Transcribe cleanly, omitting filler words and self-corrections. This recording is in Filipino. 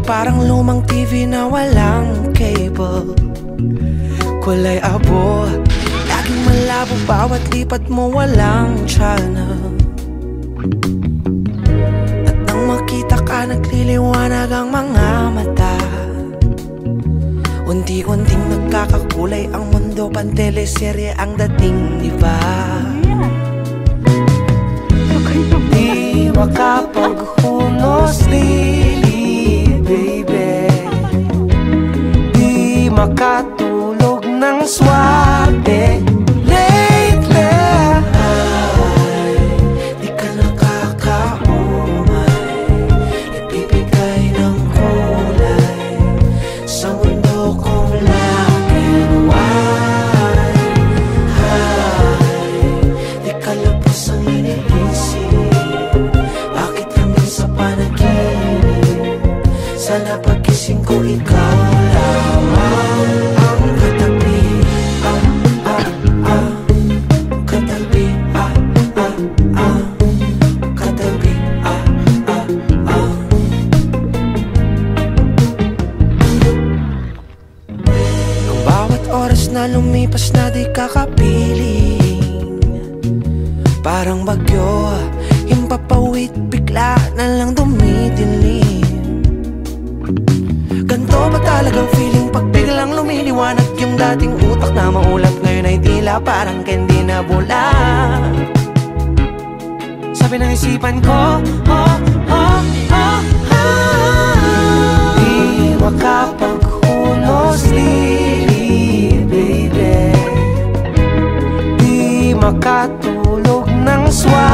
parang lumang TV na walang cable. Kulay abo, laging malabo, bawat lipat mo walang channel. At nang makita ka, nagliliwanag ang mga mata. Unti-unting nagkakakulay ang mundo, panteleserye ang dating, diba? Di makapaghunos lili, baby. Di makatulog ng swabe. Lately ay di ka nakakaumay, nagbibigay ng kulay sa mundo kong laging why. Ay, di ka labos ang iniisip, bakit hanggang sa panaginip? Sana pagising ko ikaw lamang ang katabi. Katabi, katabi, Ang bawat oras na lumipas na di kakapiling, parang bagyo, himpapawid, bigla na lang dumidilim. Ganto ba talagang feeling pag biglang lumiliwanag yung dating utak na maulap, ngayon ay tila parang candy na bulag. Sabi ng isipan ko, di makapaghunos lili, baby. Di makatulog ng swan.